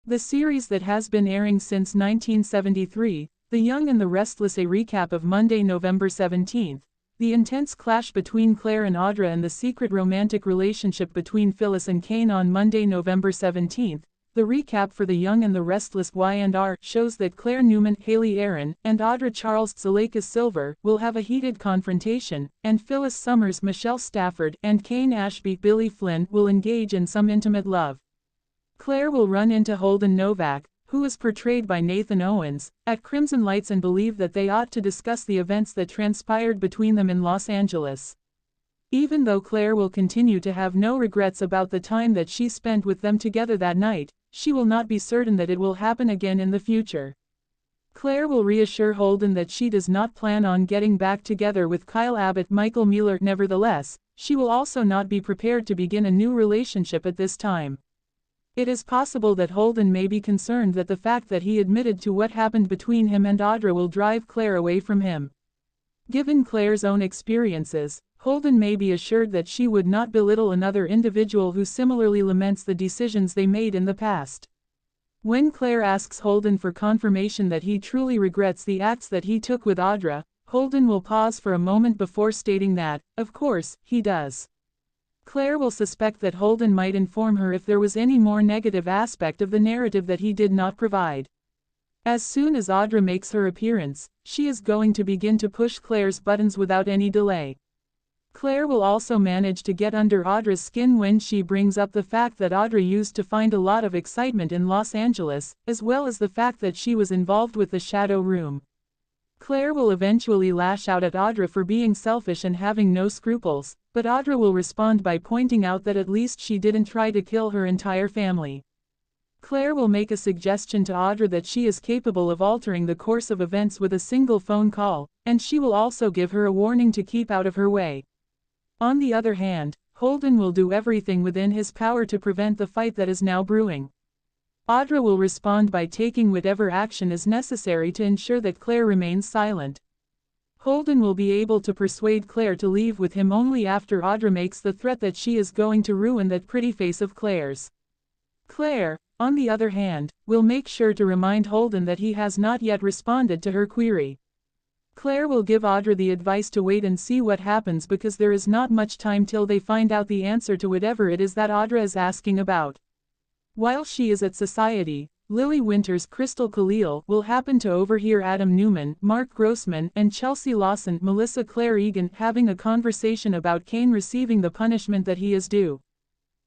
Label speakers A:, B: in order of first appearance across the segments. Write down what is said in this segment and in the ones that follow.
A: The series that has been airing since 1973, The Young and the Restless, a recap of Monday, November 17th, the intense clash between Claire and Audra and the secret romantic relationship between Phyllis and Cane on Monday, November 17th. The recap for The Young and the Restless Y&R shows that Claire Newman, Haley Aaron, and Audra Charles Zalakis Silver will have a heated confrontation, and Phyllis Summers, Michelle Stafford, and Cane Ashby, Billy Flynn will engage in some intimate love. Claire will run into Holden Novak, who is portrayed by Nathan Owens, at Crimson Lights and believe that they ought to discuss the events that transpired between them in Los Angeles. Even though Claire will continue to have no regrets about the time that she spent with them together that night, she will not be certain that it will happen again in the future. Claire will reassure Holden that she does not plan on getting back together with Kyle Abbott, Michael Mueller. Nevertheless, she will also not be prepared to begin a new relationship at this time. It is possible that Holden may be concerned that the fact that he admitted to what happened between him and Audra will drive Claire away from him. Given Claire's own experiences, Holden may be assured that she would not belittle another individual who similarly laments the decisions they made in the past. When Claire asks Holden for confirmation that he truly regrets the acts that he took with Audra, Holden will pause for a moment before stating that, of course, he does. Claire will suspect that Holden might inform her if there was any more negative aspect of the narrative that he did not provide. As soon as Audra makes her appearance, she is going to begin to push Claire's buttons without any delay. Claire will also manage to get under Audra's skin when she brings up the fact that Audra used to find a lot of excitement in Los Angeles, as well as the fact that she was involved with the Shadow Room. Claire will eventually lash out at Audra for being selfish and having no scruples, but Audra will respond by pointing out that at least she didn't try to kill her entire family. Claire will make a suggestion to Audra that she is capable of altering the course of events with a single phone call, and she will also give her a warning to keep out of her way. On the other hand, Holden will do everything within his power to prevent the fight that is now brewing. Audra will respond by taking whatever action is necessary to ensure that Claire remains silent. Holden will be able to persuade Claire to leave with him only after Audra makes the threat that she is going to ruin that pretty face of Claire's. Claire, on the other hand, will make sure to remind Holden that he has not yet responded to her query. Claire will give Audra the advice to wait and see what happens because there is not much time till they find out the answer to whatever it is that Audra is asking about. While she is at Society, Lily Winters, Crystal Khalil will happen to overhear Adam Newman, Mark Grossman, and Chelsea Lawson, Melissa Claire Egan having a conversation about Cane receiving the punishment that he is due.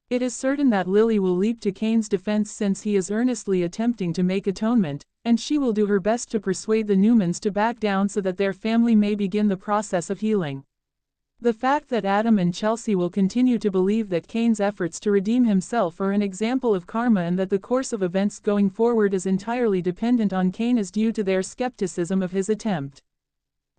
A: It is certain that Lily will leap to Cane's defense since he is earnestly attempting to make atonement, and she will do her best to persuade the Newmans to back down so that their family may begin the process of healing. The fact that Adam and Chelsea will continue to believe that Cane's efforts to redeem himself are an example of karma and that the course of events going forward is entirely dependent on Cane is due to their skepticism of his attempt.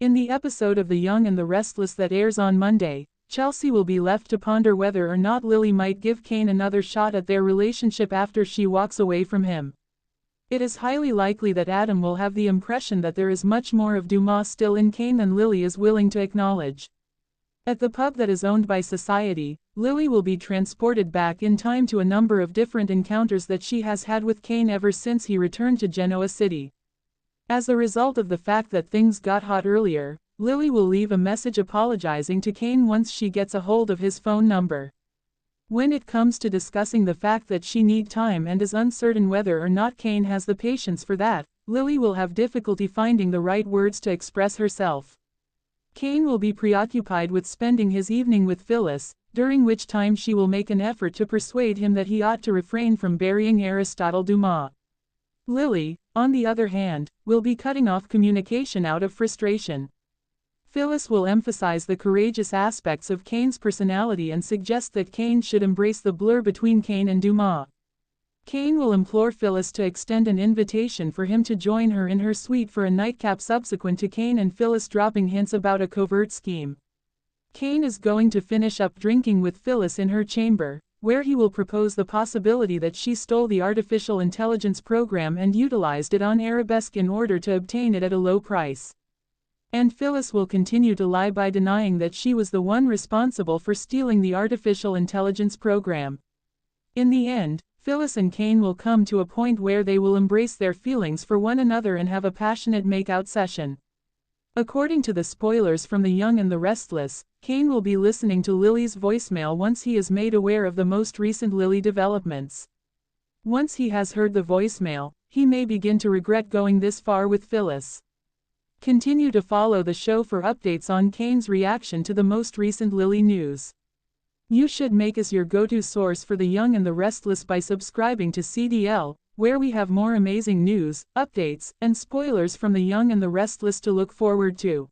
A: In the episode of The Young and the Restless that airs on Monday, Chelsea will be left to ponder whether or not Lily might give Cane another shot at their relationship after she walks away from him. It is highly likely that Adam will have the impression that there is much more of Dumas still in Cane than Lily is willing to acknowledge. At the pub that is owned by Society, Lily will be transported back in time to a number of different encounters that she has had with Cane ever since he returned to Genoa City. As a result of the fact that things got hot earlier, Lily will leave a message apologizing to Cane once she gets a hold of his phone number. When it comes to discussing the fact that she needs time and is uncertain whether or not Cane has the patience for that, Lily will have difficulty finding the right words to express herself. Cane will be preoccupied with spending his evening with Phyllis, during which time she will make an effort to persuade him that he ought to refrain from burying Aristotle Dumas. Lily, on the other hand, will be cutting off communication out of frustration. Phyllis will emphasize the courageous aspects of Cane's personality and suggest that Cane should embrace the blur between Cane and Dumas. Cane will implore Phyllis to extend an invitation for him to join her in her suite for a nightcap subsequent to Cane and Phyllis dropping hints about a covert scheme. Cane is going to finish up drinking with Phyllis in her chamber, where he will propose the possibility that she stole the artificial intelligence program and utilized it on Arabesque in order to obtain it at a low price. And Phyllis will continue to lie by denying that she was the one responsible for stealing the artificial intelligence program. In the end, Phyllis and Cane will come to a point where they will embrace their feelings for one another and have a passionate make-out session. According to the spoilers from The Young and the Restless, Cane will be listening to Lily's voicemail once he is made aware of the most recent Lily developments. Once he has heard the voicemail, he may begin to regret going this far with Phyllis. Continue to follow the show for updates on Cane's reaction to the most recent Lily news. You should make us your go-to source for The Young and the Restless by subscribing to CDL, where we have more amazing news, updates, and spoilers from The Young and the Restless to look forward to.